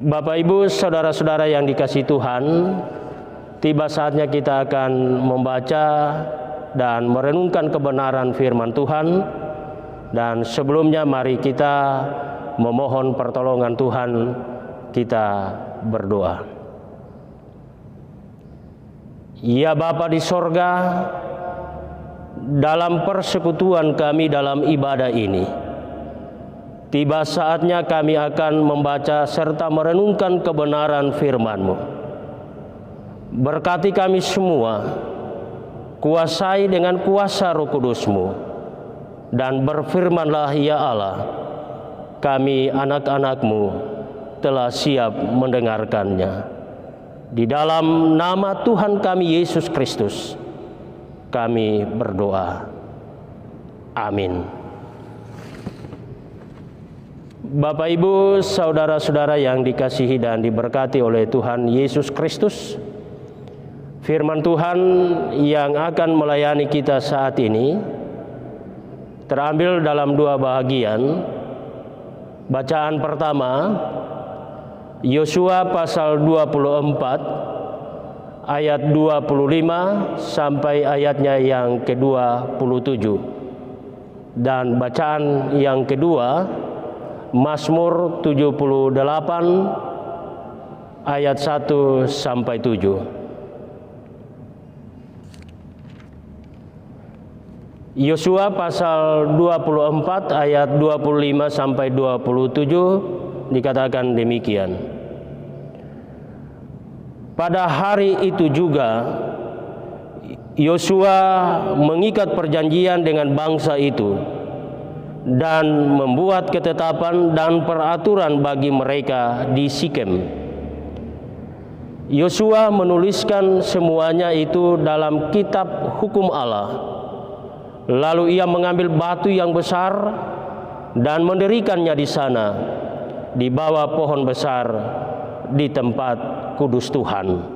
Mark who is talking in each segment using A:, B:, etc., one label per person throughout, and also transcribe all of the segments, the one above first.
A: Bapak, Ibu, saudara-saudara yang dikasihi Tuhan, tiba saatnya kita akan membaca dan merenungkan kebenaran firman Tuhan. Dan sebelumnya mari kita memohon pertolongan Tuhan, kita berdoa. Ya Bapa di sorga, dalam persekutuan kami dalam ibadah ini, tiba saatnya kami akan membaca serta merenungkan kebenaran firman-Mu. Berkati kami semua, kuasai dengan kuasa Roh Kudus-Mu, dan berfirmanlah ya Allah, kami anak-anak-Mu telah siap mendengarkannya. Di dalam nama Tuhan kami Yesus Kristus, kami berdoa. Amin. Bapak, Ibu, saudara-saudara yang dikasihi dan diberkati oleh Tuhan Yesus Kristus, firman Tuhan yang akan melayani kita saat ini terambil dalam dua bahagian. Bacaan pertama, Yosua pasal 24 ayat 25 sampai ayatnya yang ke-27. Dan bacaan yang kedua, Mazmur 78 ayat 1 sampai 7. Yosua pasal 24 ayat 25 sampai 27 dikatakan demikian. Pada hari itu juga Yosua mengikat perjanjian dengan bangsa itu dan membuat ketetapan dan peraturan bagi mereka di Sikem. Yosua menuliskan semuanya itu dalam kitab hukum Allah. Lalu ia mengambil batu yang besar dan mendirikannya di sana, di bawah pohon besar di tempat kudus Tuhan.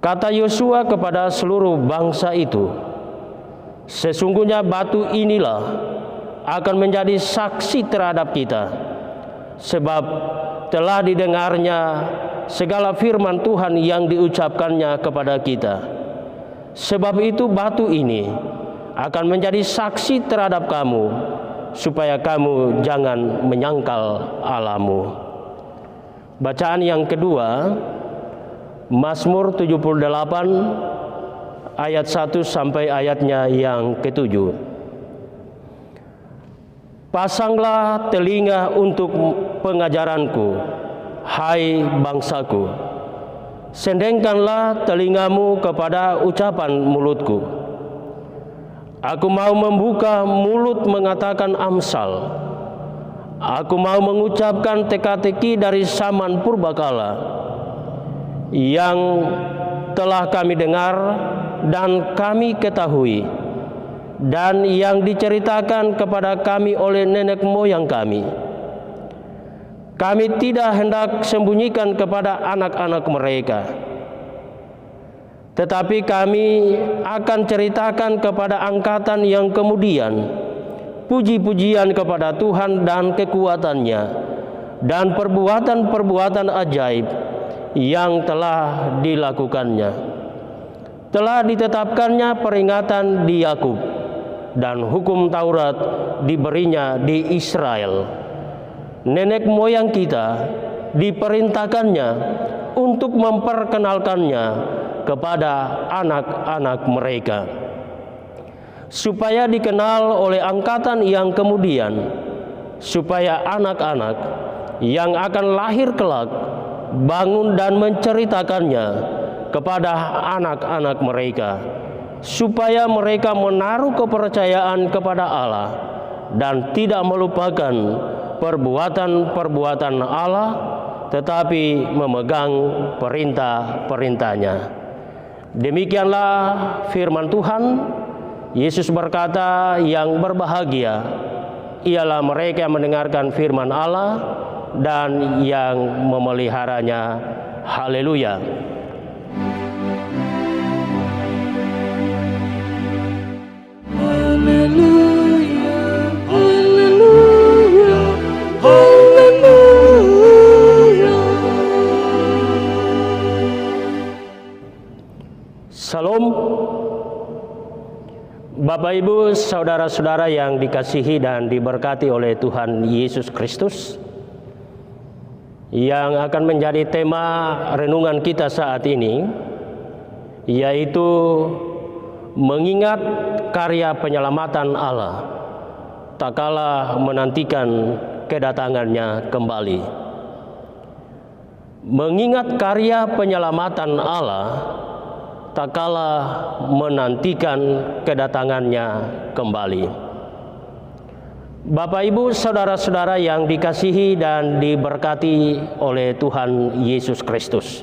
A: Kata Yosua kepada seluruh bangsa itu, sesungguhnya batu inilah akan menjadi saksi terhadap kita, sebab telah didengarnya segala firman Tuhan yang diucapkannya kepada kita. Sebab itu batu ini akan menjadi saksi terhadap kamu, supaya kamu jangan menyangkal Allahmu. Bacaan yang kedua, Mazmur 78 ayat 1 sampai ayatnya yang ke-7. Pasanglah telinga untuk pengajaranku, hai bangsaku. Sendengkanlah telingamu kepada ucapan mulutku. Aku mau membuka mulut mengatakan amsal. Aku mau mengucapkan teka-teki dari zaman purbakala yang telah kami dengar dan kami ketahui, dan yang diceritakan kepada kami oleh nenek moyang kami. Kami tidak hendak sembunyikan kepada anak-anak mereka, tetapi kami akan ceritakan kepada angkatan yang kemudian puji-pujian kepada Tuhan dan kekuatannya dan perbuatan-perbuatan ajaib yang telah dilakukannya. Telah ditetapkannya peringatan di Yakub dan hukum Taurat diberinya di Israel. Nenek moyang kita diperintahkannya untuk memperkenalkannya kepada anak-anak mereka, supaya dikenal oleh angkatan yang kemudian, supaya anak-anak yang akan lahir kelak bangun dan menceritakannya kepada anak-anak mereka, supaya mereka menaruh kepercayaan kepada Allah dan tidak melupakan perbuatan-perbuatan Allah, tetapi memegang perintah-perintahnya. Demikianlah firman Tuhan. Yesus berkata, yang berbahagia ialah mereka yang mendengarkan firman Allah dan yang memeliharanya. Haleluya.
B: Haleluya, haleluya, haleluya.
A: Bapak, Ibu, saudara-saudara yang dikasihi dan diberkati oleh Tuhan Yesus Kristus, yang akan menjadi tema renungan kita saat ini yaitu mengingat karya penyelamatan Allah tak kala menantikan kedatangannya kembali. Mengingat karya penyelamatan Allah tak kala menantikan kedatangannya kembali. Bapak, Ibu, saudara-saudara yang dikasihi dan diberkati oleh Tuhan Yesus Kristus,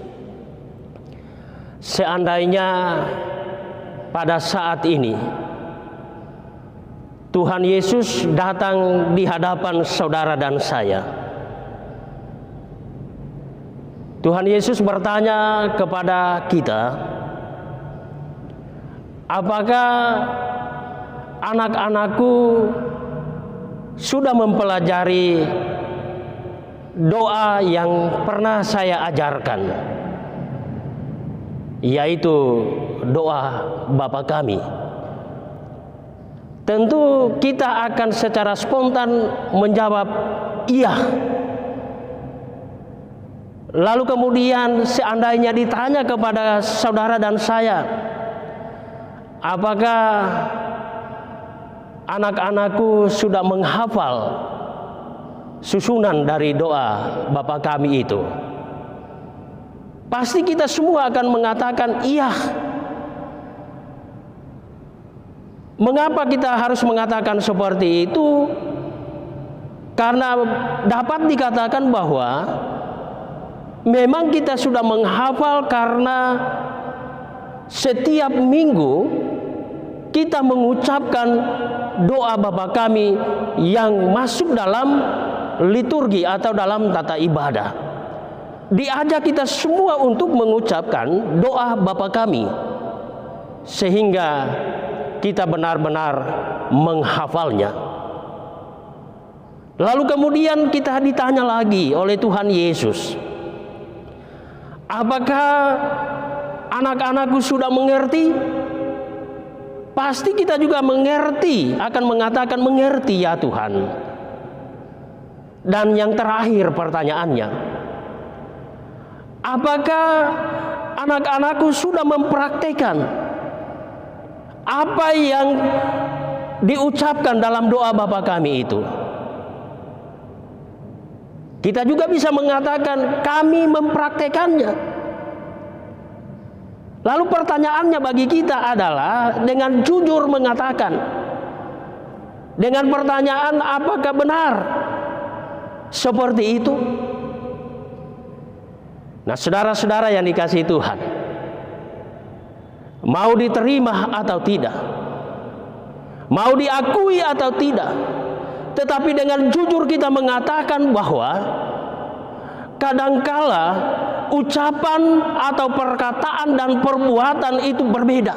A: seandainya pada saat ini Tuhan Yesus datang di hadapan saudara dan saya, Tuhan Yesus bertanya kepada kita, apakah anak-anakku sudah mempelajari doa yang pernah saya ajarkan, yaitu doa Bapa Kami? Tentu kita akan secara spontan menjawab iya. Lalu kemudian seandainya ditanya kepada saudara dan saya, apakah anak-anakku sudah menghafal susunan dari doa Bapa Kami itu? Pasti kita semua akan mengatakan iya. Mengapa kita harus mengatakan seperti itu? Karena dapat dikatakan bahwa memang kita sudah menghafal, karena setiap minggu kita mengucapkan doa Bapa Kami yang masuk dalam liturgi atau dalam tata ibadah. Diajak kita semua untuk mengucapkan doa Bapa Kami, sehingga kita benar-benar menghafalnya. Lalu kemudian kita ditanya lagi oleh Tuhan Yesus, apakah anak-anakku sudah mengerti? Pasti kita juga mengerti, akan mengatakan mengerti ya Tuhan. Dan yang terakhir pertanyaannya, apakah anak-anakku sudah mempraktekkan apa yang diucapkan dalam doa Bapa Kami itu? Kita juga bisa mengatakan kami mempraktekannya. Lalu pertanyaannya bagi kita adalah dengan jujur mengatakan, dengan pertanyaan apakah benar seperti itu? Nah, saudara-saudara yang dikasihi Tuhan, mau diterima atau tidak, mau diakui atau tidak, tetapi dengan jujur kita mengatakan bahwa kadangkala ucapan atau perkataan dan perbuatan itu berbeda.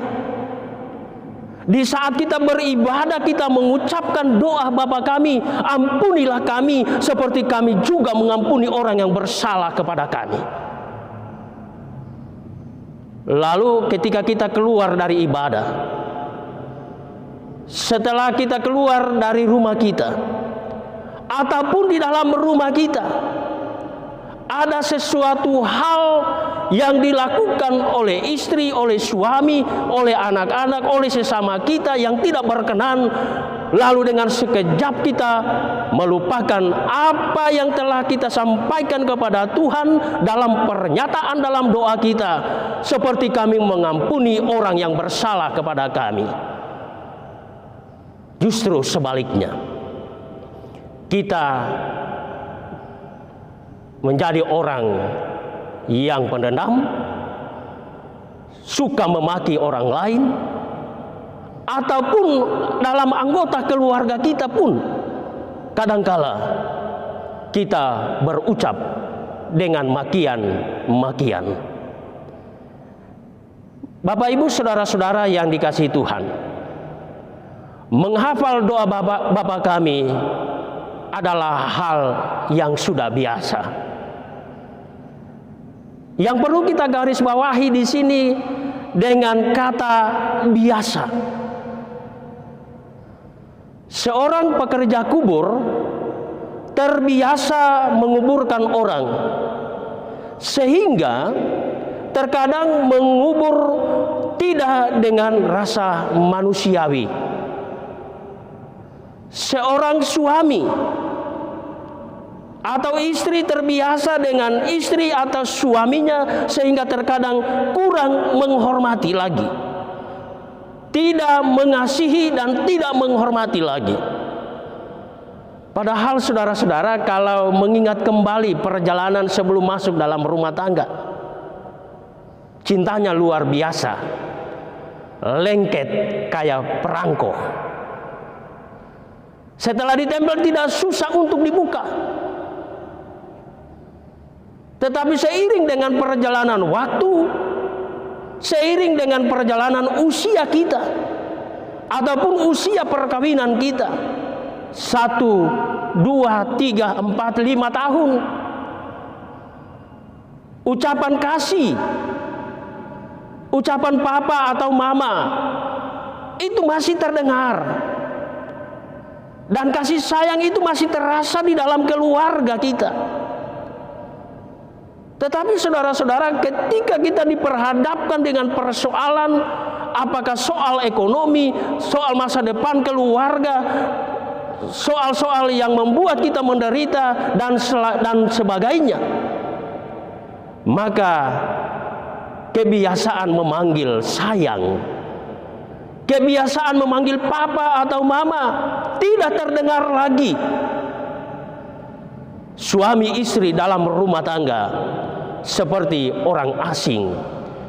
A: Di saat kita beribadah, kita mengucapkan doa Bapa Kami, ampunilah kami seperti kami juga mengampuni orang yang bersalah kepada kami. Lalu ketika kita keluar dari ibadah, setelah kita keluar dari rumah kita, ataupun di dalam rumah kita, ada sesuatu hal yang dilakukan oleh istri, oleh suami, oleh anak-anak, oleh sesama kita yang tidak berkenan, lalu dengan sekejap kita melupakan apa yang telah kita sampaikan kepada Tuhan dalam pernyataan dalam doa kita, seperti kami mengampuni orang yang bersalah kepada kami. Justru sebaliknya, kita menjadi orang yang pendendam, suka memaki orang lain, ataupun dalam anggota keluarga kita pun kadangkala kita berucap dengan makian-makian. Bapak, Ibu, saudara-saudara yang dikasihi Tuhan, menghafal doa Bapa Kami adalah hal yang sudah biasa. Yang perlu kita garis bawahi di sini dengan kata biasa. Seorang pekerja kubur terbiasa menguburkan orang, sehingga terkadang mengubur tidak dengan rasa manusiawi. Seorang suami atau istri terbiasa dengan istri atau suaminya, sehingga terkadang kurang menghormati lagi, tidak mengasihi dan tidak menghormati lagi. Padahal saudara-saudara, kalau mengingat kembali perjalanan sebelum masuk dalam rumah tangga, cintanya luar biasa, lengket kayak perangko. Setelah ditempel tidak susah untuk dibuka. Tetapi seiring dengan perjalanan waktu, seiring dengan perjalanan usia kita ataupun usia perkawinan kita, 1, 2, 3, 4, 5 tahun, ucapan kasih, ucapan papa atau mama itu masih terdengar, dan kasih sayang itu masih terasa di dalam keluarga kita. Tetapi saudara-saudara, ketika kita diperhadapkan dengan persoalan, apakah soal ekonomi, soal masa depan keluarga, soal-soal yang membuat kita menderita dan sebagainya, maka kebiasaan memanggil sayang, kebiasaan memanggil papa atau mama tidak terdengar lagi. Suami istri dalam rumah tangga seperti orang asing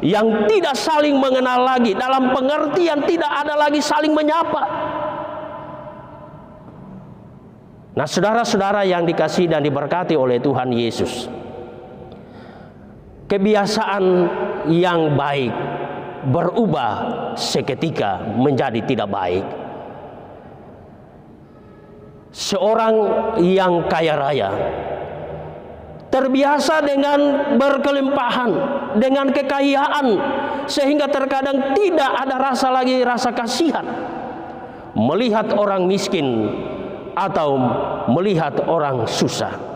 A: yang tidak saling mengenal lagi, dalam pengertian tidak ada lagi saling menyapa. Nah, saudara-saudara yang dikasihi dan diberkati oleh Tuhan Yesus, kebiasaan yang baik berubah seketika menjadi tidak baik. Seorang yang kaya raya terbiasa dengan berkelimpahan, dengan kekayaan, sehingga terkadang tidak ada rasa kasihan melihat orang miskin atau melihat orang susah.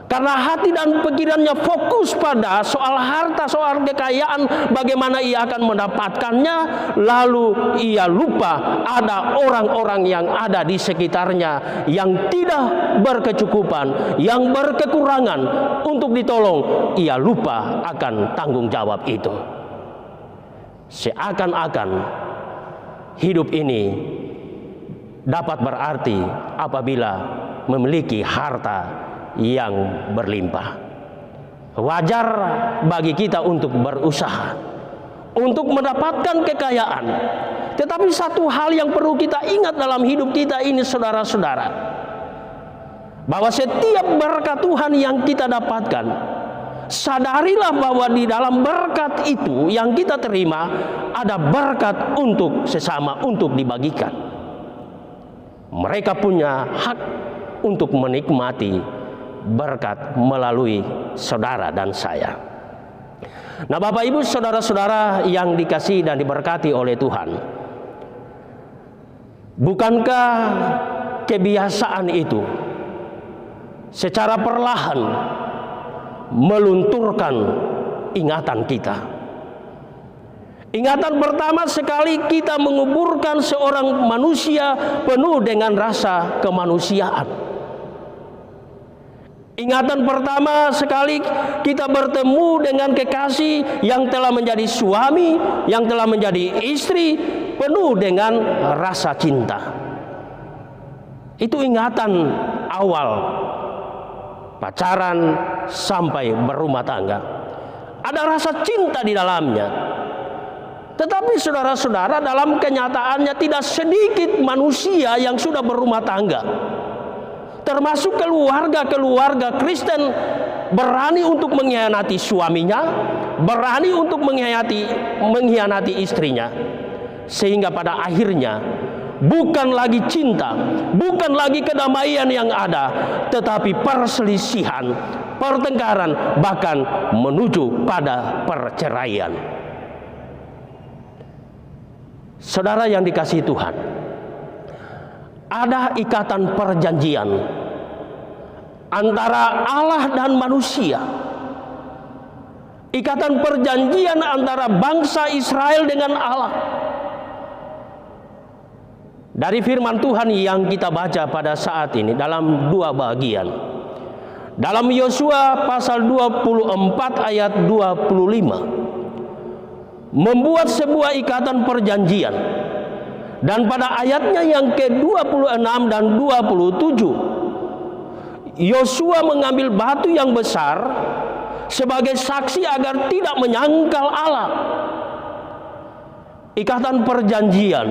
A: Karena hati dan pikirannya fokus pada soal harta, soal kekayaan, bagaimana ia akan mendapatkannya, lalu ia lupa ada orang-orang yang ada di sekitarnya yang tidak berkecukupan, yang berkekurangan untuk ditolong. Ia lupa akan tanggung jawab itu. Seakan-akan hidup ini dapat berarti apabila memiliki harta yang berlimpah. Wajar bagi kita untuk berusaha untuk mendapatkan kekayaan. Tetapi satu hal yang perlu kita ingat dalam hidup kita ini, saudara-saudara, bahwa setiap berkat Tuhan yang kita dapatkan, sadarilah bahwa di dalam berkat itu yang kita terima ada berkat untuk sesama, untuk dibagikan. Mereka punya hak untuk menikmati berkat melalui saudara dan saya. Nah, Bapak Ibu saudara-saudara yang dikasihi dan diberkati oleh Tuhan, bukankah kebiasaan itu secara perlahan melunturkan ingatan kita? Ingatan pertama sekali kita menguburkan seorang manusia penuh dengan rasa kemanusiaan. Ingatan pertama sekali kita bertemu dengan kekasih yang telah menjadi suami, yang telah menjadi istri, penuh dengan rasa cinta. Itu ingatan awal pacaran sampai berumah tangga. Ada rasa cinta di dalamnya. Tetapi saudara-saudara, dalam kenyataannya tidak sedikit manusia yang sudah berumah tangga, termasuk keluarga Kristen, berani untuk mengkhianati suaminya, berani untuk mengkhianati istrinya, sehingga pada akhirnya bukan lagi cinta, bukan lagi kedamaian yang ada, tetapi perselisihan, pertengkaran, bahkan menuju pada perceraian. Saudara yang dikasihi Tuhan, ada ikatan perjanjian antara Allah dan manusia. Ikatan perjanjian antara bangsa Israel dengan Allah. Dari firman Tuhan yang kita baca pada saat ini dalam dua bagian. Dalam Yosua pasal 24 ayat 25. Membuat sebuah ikatan perjanjian. Dan pada ayatnya yang ke-26 dan 27. Yosua mengambil batu yang besar sebagai saksi agar tidak menyangkal Allah. Ikatan perjanjian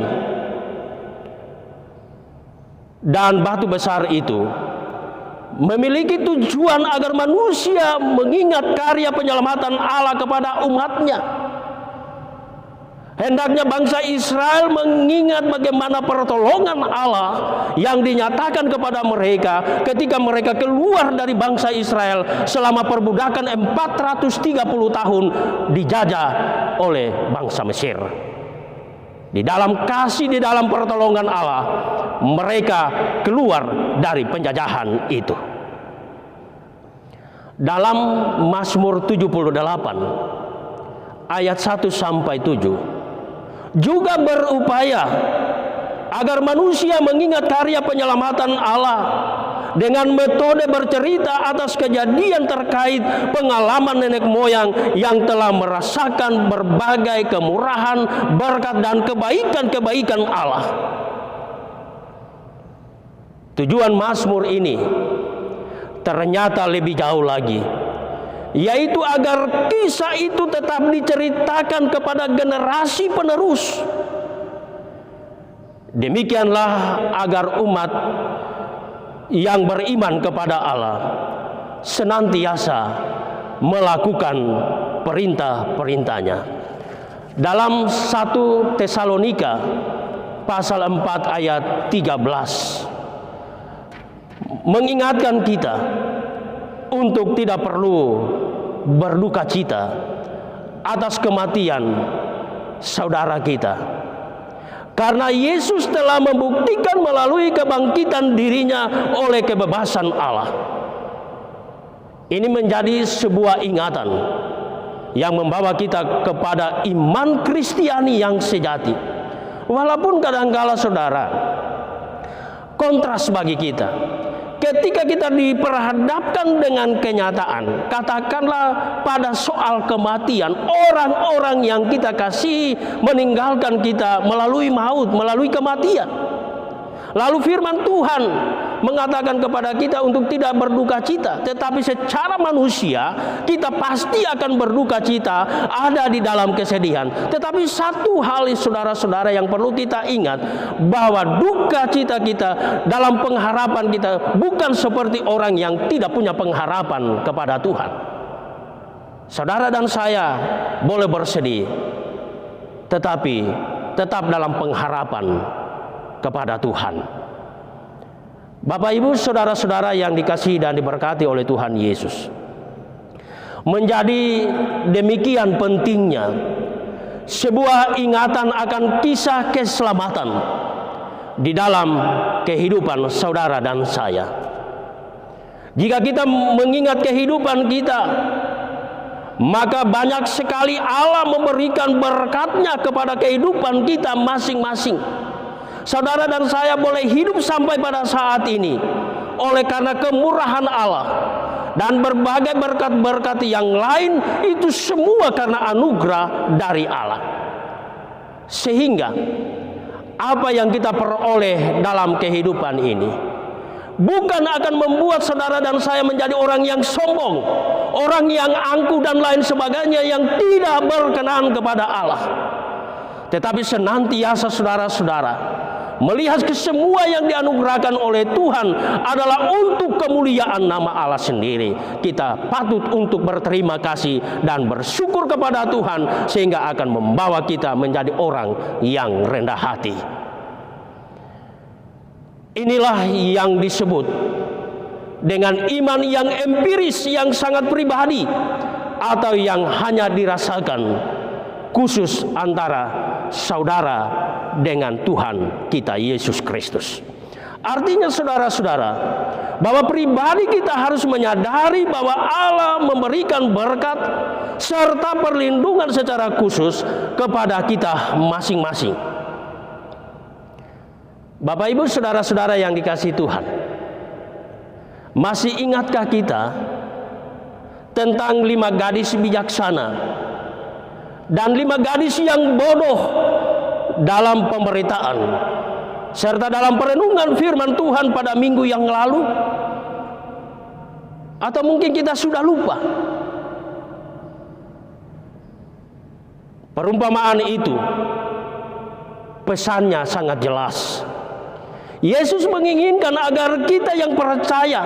A: dan batu besar itu memiliki tujuan agar manusia mengingat karya penyelamatan Allah kepada umatnya. Hendaknya bangsa Israel mengingat bagaimana pertolongan Allah yang dinyatakan kepada mereka ketika mereka keluar dari bangsa Israel selama perbudakan 430 tahun dijajah oleh bangsa Mesir. Di dalam kasih, di dalam pertolongan Allah, mereka keluar dari penjajahan itu. Dalam Mazmur 78 ayat 1 sampai 7 juga berupaya agar manusia mengingat karya penyelamatan Allah dengan metode bercerita atas kejadian terkait pengalaman nenek moyang yang telah merasakan berbagai kemurahan, berkat dan kebaikan-kebaikan Allah. Tujuan Mazmur ini ternyata lebih jauh lagi, yaitu agar kisah itu tetap diceritakan kepada generasi penerus. Demikianlah agar umat yang beriman kepada Allah senantiasa melakukan perintah-perintahnya. Dalam 1 Tesalonika pasal 4 ayat 13 mengingatkan kita untuk tidak perlu berduka cita atas kematian saudara kita, karena Yesus telah membuktikan melalui kebangkitan dirinya oleh kebebasan Allah. Ini menjadi sebuah ingatan yang membawa kita kepada iman Kristiani yang sejati. Walaupun kadangkala saudara, kontras bagi kita ketika kita diperhadapkan dengan kenyataan, katakanlah pada soal kematian, orang-orang yang kita kasih meninggalkan kita melalui maut, melalui kematian. Lalu firman Tuhan mengatakan kepada kita untuk tidak berduka cita, tetapi secara manusia kita pasti akan berduka cita, ada di dalam kesedihan. Tetapi satu hal saudara-saudara yang perlu kita ingat, bahwa duka cita kita dalam pengharapan kita bukan seperti orang yang tidak punya pengharapan kepada Tuhan. Saudara dan saya boleh bersedih, tetapi tetap dalam pengharapan kepada Tuhan. Bapak Ibu saudara-saudara yang dikasihi dan diberkati oleh Tuhan Yesus, menjadi demikian pentingnya sebuah ingatan akan kisah keselamatan di dalam kehidupan saudara dan saya. Jika kita mengingat kehidupan kita, maka banyak sekali Allah memberikan berkat-Nya kepada kehidupan kita masing-masing. Saudara dan saya boleh hidup sampai pada saat ini oleh karena kemurahan Allah, dan berbagai berkat-berkat yang lain itu semua karena anugerah dari Allah. Sehingga apa yang kita peroleh dalam kehidupan ini bukan akan membuat saudara dan saya menjadi orang yang sombong, orang yang angkuh dan lain sebagainya yang tidak berkenan kepada Allah. Tetapi senantiasa saudara-saudara melihat kesemua yang dianugerahkan oleh Tuhan adalah untuk kemuliaan nama Allah sendiri. Kita patut untuk berterima kasih dan bersyukur kepada Tuhan, sehingga akan membawa kita menjadi orang yang rendah hati. Inilah yang disebut dengan iman yang empiris, yang sangat pribadi, atau yang hanya dirasakan khusus antara saudara dengan Tuhan kita Yesus Kristus. Artinya saudara-saudara, bahwa pribadi kita harus menyadari bahwa Allah memberikan berkat serta perlindungan secara khusus kepada kita masing-masing. Bapak Ibu saudara-saudara yang dikasihi Tuhan, masih ingatkah kita tentang 5 gadis bijaksana dan 5 gadis yang bodoh dalam pemberitaan serta dalam perenungan firman Tuhan pada minggu yang lalu? Atau mungkin kita sudah lupa? Perumpamaan itu pesannya sangat jelas. Yesus menginginkan agar kita yang percaya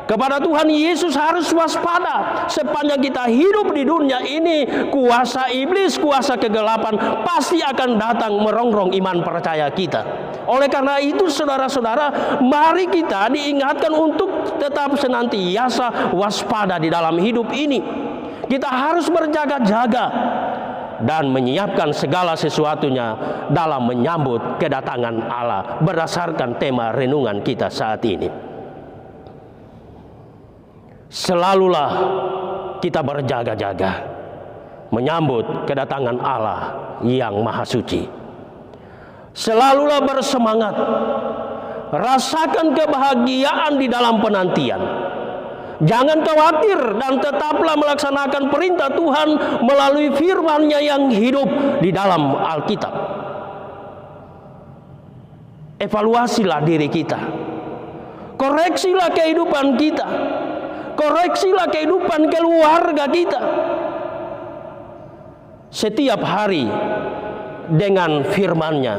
A: kepada Tuhan Yesus harus waspada. Sepanjang kita hidup di dunia ini, kuasa iblis, kuasa kegelapan pasti akan datang merongrong iman percaya kita. Oleh karena itu saudara-saudara, mari kita diingatkan untuk tetap senantiasa waspada di dalam hidup ini. Kita harus berjaga-jaga dan menyiapkan segala sesuatunya dalam menyambut kedatangan Allah berdasarkan tema renungan kita saat ini. Selalulah kita berjaga-jaga menyambut kedatangan Allah yang Maha Suci. Selalulah bersemangat, rasakan kebahagiaan di dalam penantian. Jangan khawatir dan tetaplah melaksanakan perintah Tuhan melalui firman-Nya yang hidup di dalam Alkitab. Evaluasilah diri kita, koreksilah kehidupan kita, koreksilah kehidupan keluarga kita setiap hari dengan firman-Nya,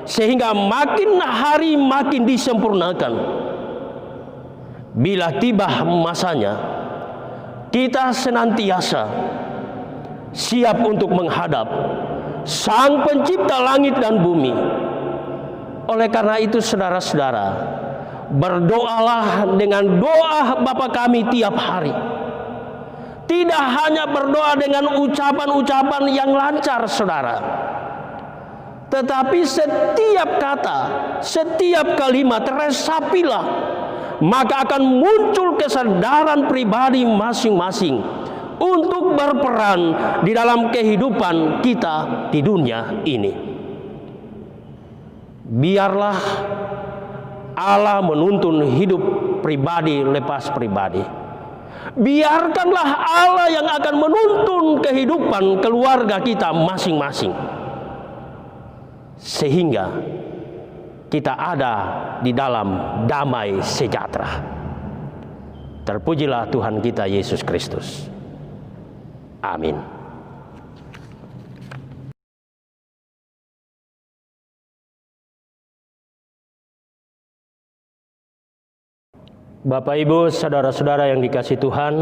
A: sehingga makin hari makin disempurnakan. Bila tiba masanya, kita senantiasa siap untuk menghadap Sang Pencipta langit dan bumi. Oleh karena itu saudara-saudara, berdoalah dengan doa Bapa kami tiap hari. Tidak hanya berdoa dengan ucapan-ucapan yang lancar saudara, tetapi setiap kata, setiap kalimat resapilah, maka akan muncul kesadaran pribadi masing-masing untuk berperan di dalam kehidupan kita di dunia ini. Biarlah Allah menuntun hidup pribadi lepas pribadi. Biarkanlah Allah yang akan menuntun kehidupan keluarga kita masing-masing, sehingga kita ada di dalam damai sejahtera. Terpujilah Tuhan kita Yesus Kristus. Amin. Bapak Ibu, saudara-saudara yang dikasihi Tuhan,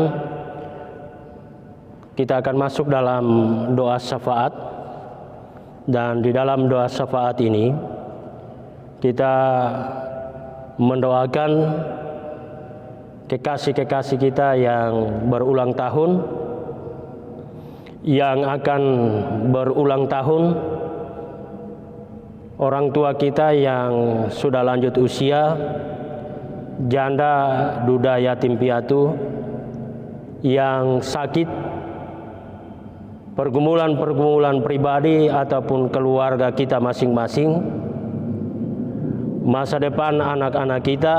A: kita akan masuk dalam doa syafaat. Dan di dalam doa syafaat ini kita mendoakan kekasih-kekasih kita yang berulang tahun, yang akan berulang tahun, orang tua kita yang sudah lanjut usia, janda, duda, yatim piatu, yang sakit, pergumulan-pergumulan pribadi ataupun keluarga kita masing-masing, masa depan anak-anak kita,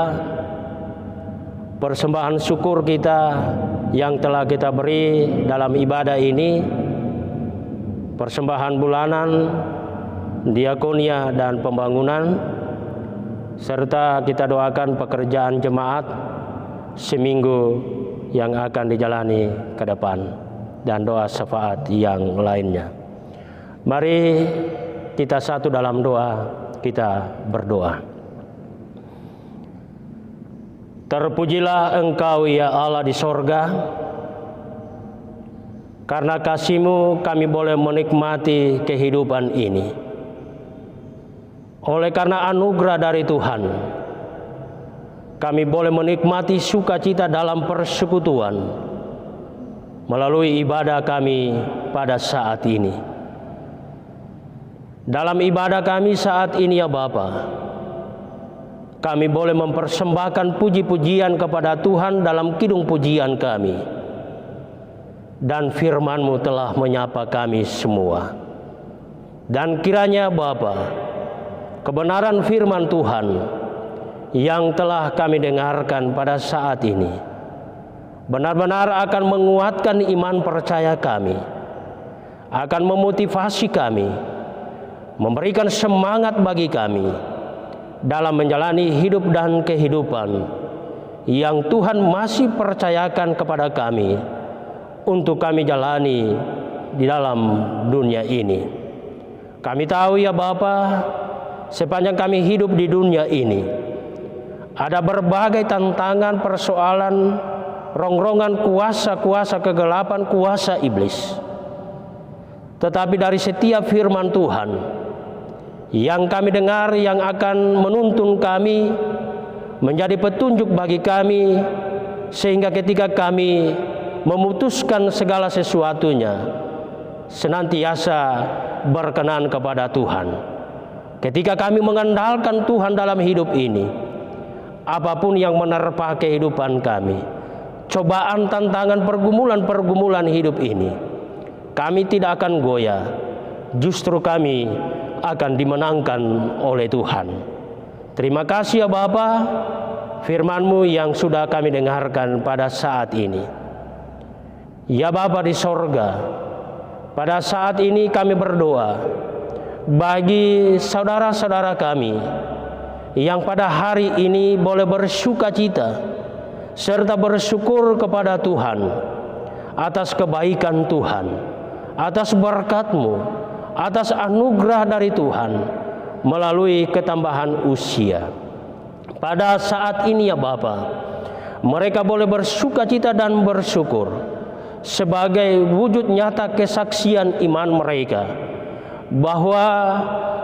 A: persembahan syukur kita yang telah kita beri dalam ibadah ini, persembahan bulanan, diakonia dan pembangunan, serta kita doakan pekerjaan jemaat seminggu yang akan dijalani ke depan, dan doa syafaat yang lainnya. Mari kita satu dalam doa, kita berdoa. Terpujilah Engkau ya Allah di sorga, karena kasih-Mu kami boleh menikmati kehidupan ini. Oleh karena anugerah dari Tuhan, kami boleh menikmati sukacita dalam persekutuan melalui ibadah kami pada saat ini. Dalam ibadah kami saat ini ya Bapa, kami boleh mempersembahkan puji-pujian kepada Tuhan dalam kidung pujian kami. Dan firman-Mu telah menyapa kami semua. Dan kiranya Bapa, kebenaran firman Tuhan yang telah kami dengarkan pada saat ini benar-benar akan menguatkan iman percaya kami, akan memotivasi kami, memberikan semangat bagi kami dalam menjalani hidup dan kehidupan yang Tuhan masih percayakan kepada kami untuk kami jalani di dalam dunia ini. Kami tahu ya Bapa, sepanjang kami hidup di dunia ini, ada berbagai tantangan, persoalan, rongrongan kuasa-kuasa kegelapan, kuasa iblis. Tetapi dari setiap firman Tuhan yang kami dengar, yang akan menuntun kami, menjadi petunjuk bagi kami, sehingga ketika kami memutuskan segala sesuatunya senantiasa berkenan kepada Tuhan. Ketika kami mengandalkan Tuhan dalam hidup ini, apapun yang menerpa kehidupan kami, cobaan, tantangan, pergumulan hidup ini, kami tidak akan goyah. Justru kami akan dimenangkan oleh Tuhan. Terima kasih ya Bapa, firman-Mu yang sudah kami dengarkan pada saat ini. Ya Bapa di sorga, pada saat ini kami berdoa bagi saudara-saudara kami yang pada hari ini boleh bersukacita serta bersyukur kepada Tuhan atas kebaikan Tuhan, atas berkat-Mu, atas anugerah dari Tuhan melalui ketambahan usia. Pada saat ini ya Bapa, mereka boleh bersukacita dan bersyukur sebagai wujud nyata kesaksian iman mereka bahwa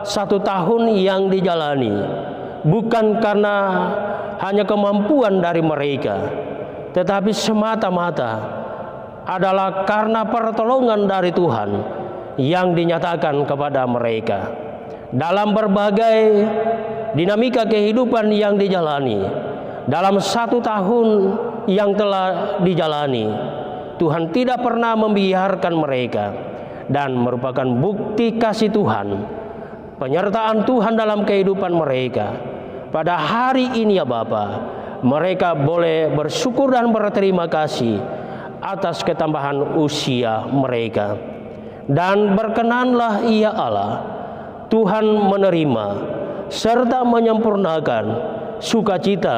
A: 1 tahun yang dijalani bukan karena hanya kemampuan dari mereka, tetapi semata-mata adalah karena pertolongan dari Tuhan yang dinyatakan kepada mereka. Dalam berbagai dinamika kehidupan yang dijalani, dalam 1 tahun yang telah dijalani, Tuhan tidak pernah membiarkan mereka, dan merupakan bukti kasih Tuhan, penyertaan Tuhan dalam kehidupan mereka. Pada hari ini ya Bapa, mereka boleh bersyukur dan berterima kasih atas ketambahan usia mereka. Dan berkenanlah ya Allah, Tuhan menerima serta menyempurnakan sukacita,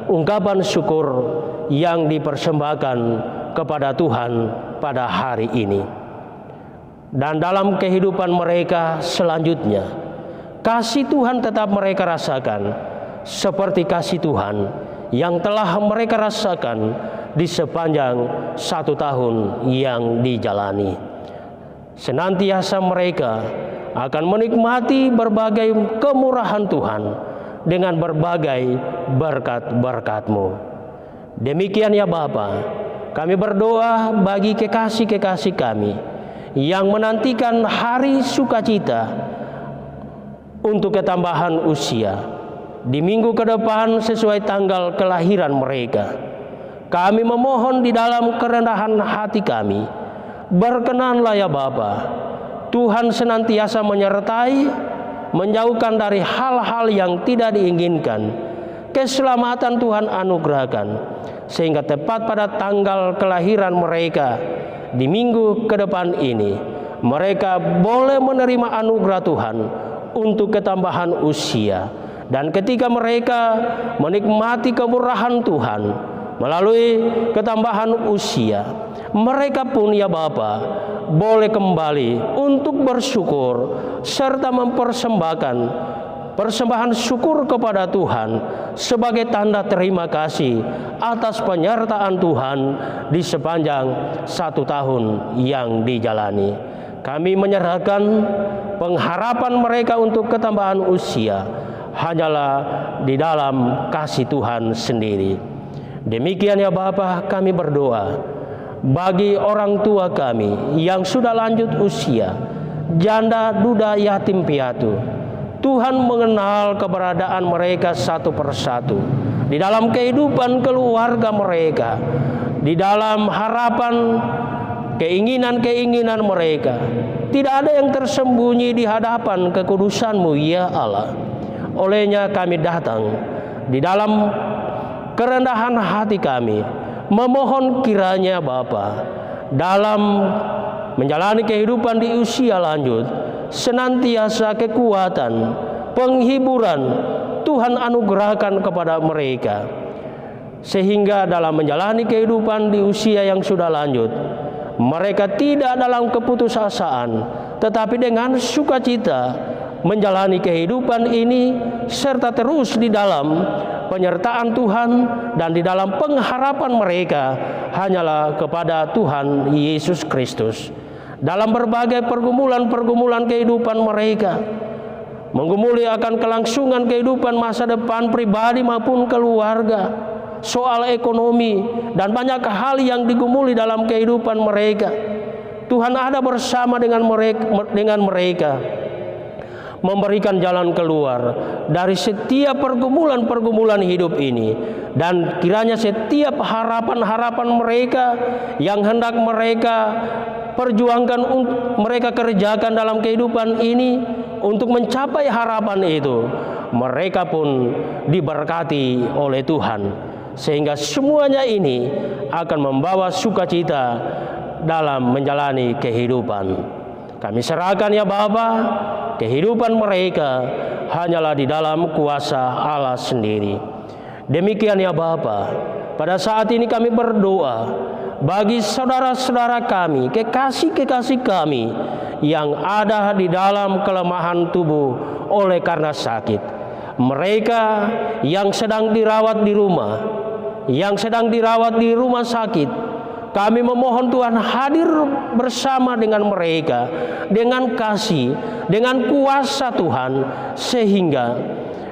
A: ungkapan syukur yang dipersembahkan kepada Tuhan pada hari ini. Dan dalam kehidupan mereka selanjutnya, kasih Tuhan tetap mereka rasakan seperti kasih Tuhan yang telah mereka rasakan di sepanjang 1 tahun yang dijalani. Senantiasa mereka akan menikmati berbagai kemurahan Tuhan dengan berbagai berkat-berkat-Mu. Demikian ya Bapa, kami berdoa bagi kekasih-kekasih kami yang menantikan hari sukacita untuk ketambahan usia di minggu ke depan sesuai tanggal kelahiran mereka. Kami memohon di dalam kerendahan hati kami, berkenanlah ya Bapa, Tuhan senantiasa menyertai, menjauhkan dari hal-hal yang tidak diinginkan. Keselamatan Tuhan anugerahkan, sehingga tepat pada tanggal kelahiran mereka di minggu ke depan ini, mereka boleh menerima anugerah Tuhan untuk ketambahan usia. Dan ketika mereka menikmati kemurahan Tuhan melalui ketambahan usia, mereka pun ya Bapa boleh kembali untuk bersyukur serta mempersembahkan persembahan syukur kepada Tuhan sebagai tanda terima kasih atas penyertaan Tuhan di sepanjang 1 tahun yang dijalani. Kami menyerahkan pengharapan mereka untuk ketambahan usia hanyalah di dalam kasih Tuhan sendiri. Demikian ya Bapa, kami berdoa bagi orang tua kami yang sudah lanjut usia, janda, duda, yatim piatu. Tuhan mengenal keberadaan mereka satu persatu di dalam kehidupan keluarga mereka, di dalam harapan, keinginan-keinginan mereka. Tidak ada yang tersembunyi di hadapan kekudusan-Mu, ya Allah. Olehnya kami datang di dalam kerendahan hati kami, memohon kiranya Bapa, dalam menjalani kehidupan di usia lanjut, senantiasa kekuatan, penghiburan Tuhan anugerahkan kepada mereka, sehingga dalam menjalani kehidupan di usia yang sudah lanjut, mereka tidak dalam keputusasaan, tetapi dengan sukacita menjalani kehidupan ini, serta terus di dalam penyertaan Tuhan dan di dalam pengharapan mereka hanyalah kepada Tuhan Yesus Kristus. Dalam berbagai pergumulan-pergumulan kehidupan mereka, menggumuli akan kelangsungan kehidupan masa depan pribadi maupun keluarga, soal ekonomi, dan banyak hal yang digumuli dalam kehidupan mereka. Tuhan ada bersama dengan mereka, memberikan jalan keluar dari setiap pergumulan-pergumulan hidup ini. Dan kiranya setiap harapan-harapan mereka yang hendak mereka perjuangkan, mereka kerjakan dalam kehidupan ini untuk mencapai harapan itu, mereka pun diberkati oleh Tuhan, sehingga semuanya ini akan membawa sukacita dalam menjalani kehidupan. Kami serahkan ya Bapa, kehidupan mereka hanyalah di dalam kuasa Allah sendiri. Demikian ya Bapa, pada saat ini kami berdoa bagi saudara-saudara kami, kekasih-kekasih kami yang ada di dalam kelemahan tubuh oleh karena sakit. Mereka yang sedang dirawat di rumah, yang sedang dirawat di rumah sakit, kami memohon Tuhan hadir bersama dengan mereka, dengan kasih, dengan kuasa Tuhan, sehingga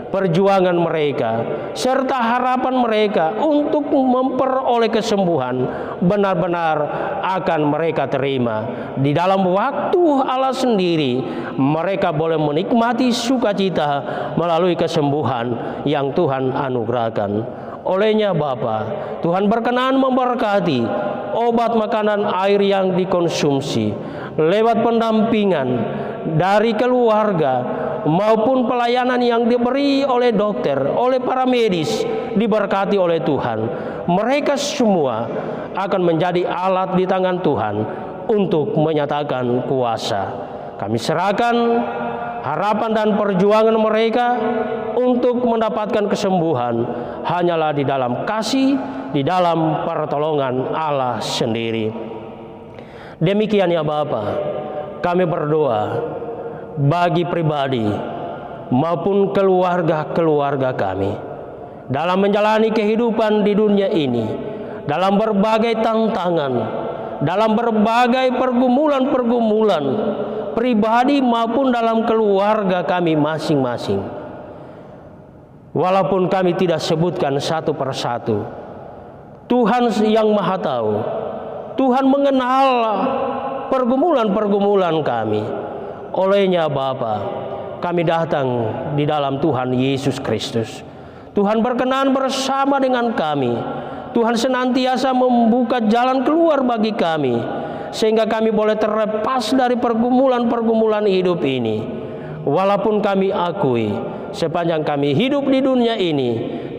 A: perjuangan mereka serta harapan mereka untuk memperoleh kesembuhan benar-benar akan mereka terima. Di dalam waktu Allah sendiri, mereka boleh menikmati sukacita melalui kesembuhan yang Tuhan anugerahkan. Olehnya Bapa, Tuhan berkenan memberkati obat, makanan, air yang dikonsumsi, lewat pendampingan dari keluarga maupun pelayanan yang diberi oleh dokter, oleh para medis, diberkati oleh Tuhan. Mereka semua akan menjadi alat di tangan Tuhan untuk menyatakan kuasa. Kami serahkan harapan dan perjuangan mereka untuk mendapatkan kesembuhan hanyalah di dalam kasih, di dalam pertolongan Allah sendiri. Demikian ya Bapa, kami berdoa bagi pribadi maupun keluarga-keluarga kami dalam menjalani kehidupan di dunia ini, dalam berbagai tantangan, dalam berbagai pergumulan-pergumulan pribadi maupun dalam keluarga kami masing-masing. Walaupun kami tidak sebutkan satu persatu, Tuhan yang Maha Tahu, Tuhan mengenal pergumulan-pergumulan kami. Olehnya Bapa, kami datang di dalam Tuhan Yesus Kristus. Tuhan berkenan bersama dengan kami. Tuhan senantiasa membuka jalan keluar bagi kami, sehingga kami boleh terlepas dari pergumulan-pergumulan hidup ini. Walaupun kami akui, sepanjang kami hidup di dunia ini,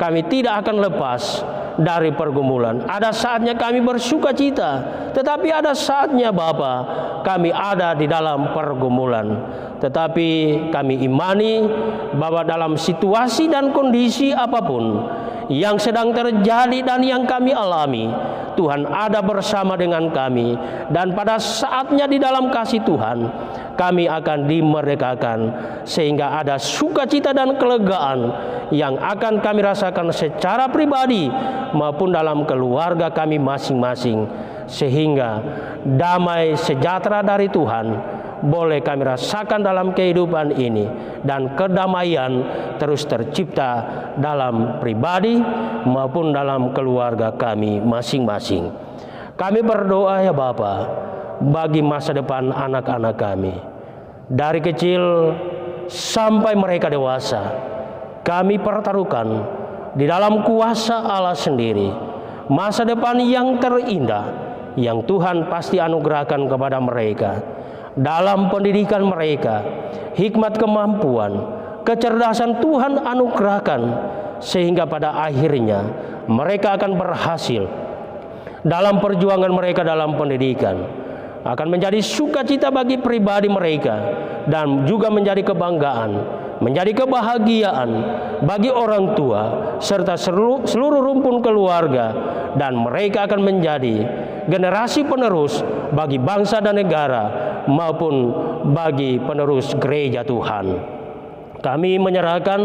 A: kami tidak akan lepas dari pergumulan. Ada saatnya kami bersuka cita, tetapi ada saatnya Bapa, kami ada di dalam pergumulan. Tetapi kami imani bahwa dalam situasi dan kondisi apapun yang sedang terjadi dan yang kami alami, Tuhan ada bersama dengan kami. Dan pada saatnya di dalam kasih Tuhan, kami akan dimerdekakan, sehingga ada sukacita dan kelegaan yang akan kami rasakan secara pribadi maupun dalam keluarga kami masing-masing, sehingga damai sejahtera dari Tuhan boleh kami rasakan dalam kehidupan ini, dan kedamaian terus tercipta dalam pribadi maupun dalam keluarga kami masing-masing. Kami berdoa ya Bapa bagi masa depan anak-anak kami. Dari kecil sampai mereka dewasa. Kami pertaruhkan di dalam kuasa Allah sendiri masa depan yang terindah yang Tuhan pasti anugerahkan kepada mereka. Dalam pendidikan mereka, hikmat, kemampuan, kecerdasan Tuhan anugerahkan, sehingga pada akhirnya mereka akan berhasil dalam perjuangan mereka dalam pendidikan. Akan menjadi sukacita bagi pribadi mereka dan juga menjadi kebanggaan, menjadi kebahagiaan bagi orang tua serta seluruh rumpun keluarga, dan mereka akan menjadi generasi penerus bagi bangsa dan negara maupun bagi penerus gereja Tuhan. Kami menyerahkan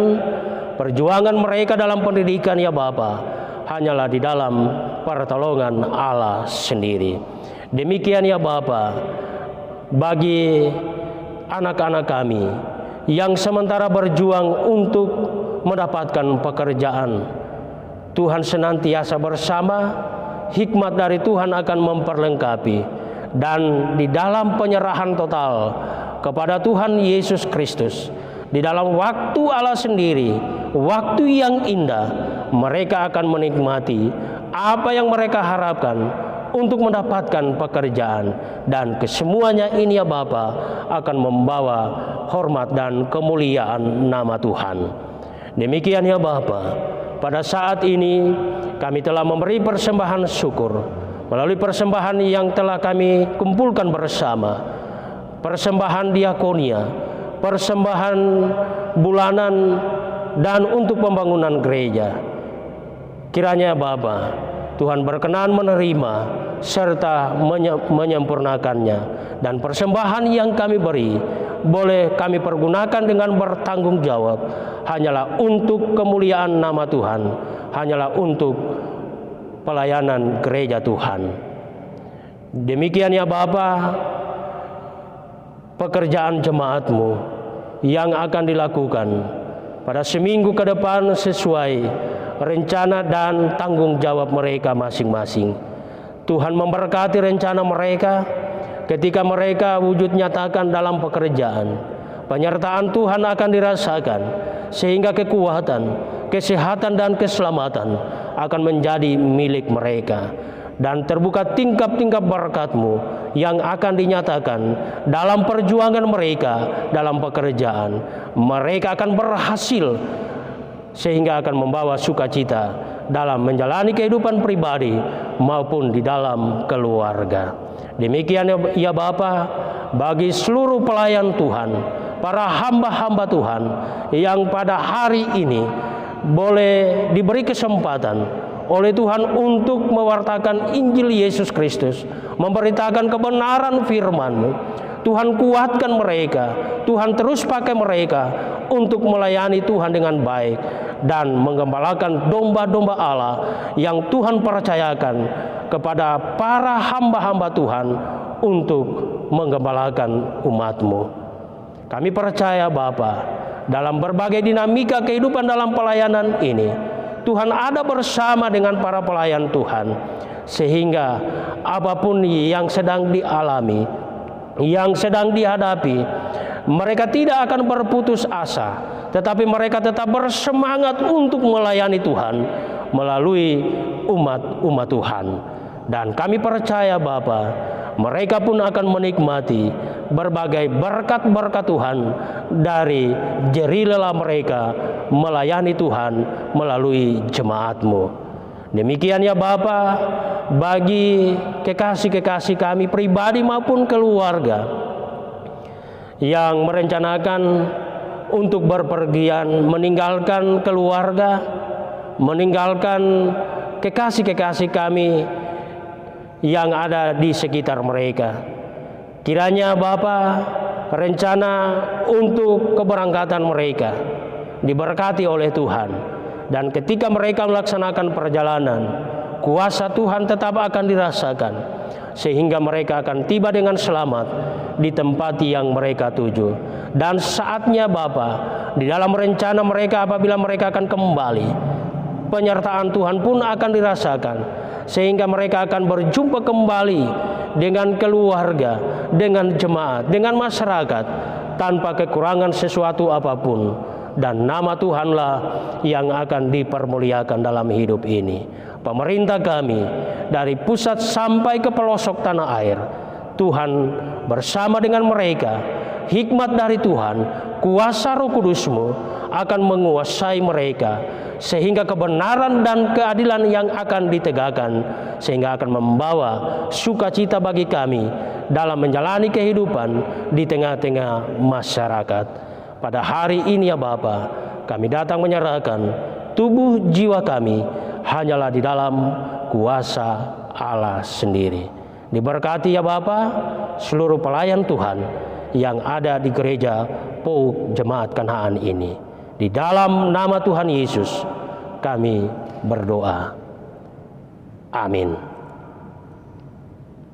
A: perjuangan mereka dalam pendidikan ya Bapa hanyalah di dalam pertolongan Allah sendiri. Demikian ya Bapa, bagi anak-anak kami yang sementara berjuang untuk mendapatkan pekerjaan, Tuhan senantiasa bersama, hikmat dari Tuhan akan memperlengkapi, dan di dalam penyerahan total kepada Tuhan Yesus Kristus, di dalam waktu Allah sendiri, waktu yang indah, mereka akan menikmati apa yang mereka harapkan untuk mendapatkan pekerjaan, dan kesemuanya ini ya Bapa akan membawa hormat dan kemuliaan nama Tuhan. Demikian ya Bapa, pada saat ini kami telah memberi persembahan syukur melalui persembahan yang telah kami kumpulkan bersama, persembahan diakonia, persembahan bulanan, dan untuk pembangunan gereja. Kiranya Bapa, Tuhan berkenan menerima serta menyempurnakannya, dan persembahan yang kami beri boleh kami pergunakan dengan bertanggung jawab hanyalah untuk kemuliaan nama Tuhan, hanyalah untuk pelayanan gereja Tuhan. Demikian ya Bapa, pekerjaan jemaat-Mu yang akan dilakukan pada seminggu ke depan sesuai rencana dan tanggung jawab mereka masing-masing. Tuhan memberkati rencana mereka ketika mereka wujud nyatakan dalam pekerjaan. Penyertaan Tuhan akan dirasakan sehingga kekuatan, kesehatan, dan keselamatan akan menjadi milik mereka, dan terbuka tingkap-tingkap berkat-Mu yang akan dinyatakan dalam perjuangan mereka dalam pekerjaan. Mereka akan berhasil sehingga akan membawa sukacita dalam menjalani kehidupan pribadi maupun di dalam keluarga. Demikian ya Bapa, bagi seluruh pelayan Tuhan, para hamba-hamba Tuhan yang pada hari ini boleh diberi kesempatan oleh Tuhan untuk mewartakan Injil Yesus Kristus, memberitakan kebenaran firman-Mu. Tuhan kuatkan mereka, Tuhan terus pakai mereka untuk melayani Tuhan dengan baik dan menggembalakan domba-domba Allah yang Tuhan percayakan kepada para hamba-hamba Tuhan untuk menggembalakan umat-Mu. Kami percaya Bapa, dalam berbagai dinamika kehidupan dalam pelayanan ini, Tuhan ada bersama dengan para pelayan Tuhan, sehingga apapun yang sedang dialami, yang sedang dihadapi, mereka tidak akan berputus asa, tetapi mereka tetap bersemangat untuk melayani Tuhan melalui umat Tuhan. Dan kami percaya Bapa, mereka pun akan menikmati berbagai berkat-berkat Tuhan dari jerih lelah mereka melayani Tuhan melalui jemaat-Mu. Demikian ya Bapa, bagi kekasih-kekasih kami pribadi maupun keluarga yang merencanakan untuk berpergian, meninggalkan keluarga, meninggalkan kekasih-kekasih kami yang ada di sekitar mereka. Kiranya Bapa, rencana untuk keberangkatan mereka diberkati oleh Tuhan. Dan ketika mereka melaksanakan perjalanan, kuasa Tuhan tetap akan dirasakan, sehingga mereka akan tiba dengan selamat di tempat yang mereka tuju. Dan saatnya Bapa, di dalam rencana mereka apabila mereka akan kembali, penyertaan Tuhan pun akan dirasakan, sehingga mereka akan berjumpa kembali dengan keluarga, dengan jemaat, dengan masyarakat, tanpa kekurangan sesuatu apapun, dan nama Tuhanlah yang akan dipermuliakan dalam hidup ini. Pemerintah kami dari pusat sampai ke pelosok tanah air, Tuhan bersama dengan mereka, hikmat dari Tuhan, kuasa Roh Kudus-Mu akan menguasai mereka, sehingga kebenaran dan keadilan yang akan ditegakkan, sehingga akan membawa sukacita bagi kami dalam menjalani kehidupan di tengah-tengah masyarakat. Pada hari ini ya Bapa, kami datang menyerahkan tubuh jiwa kami hanyalah di dalam kuasa Allah sendiri. Diberkati ya Bapa seluruh pelayan Tuhan yang ada di gereja POUK Jemaat Kanaan ini. Di dalam nama Tuhan Yesus kami berdoa. Amin.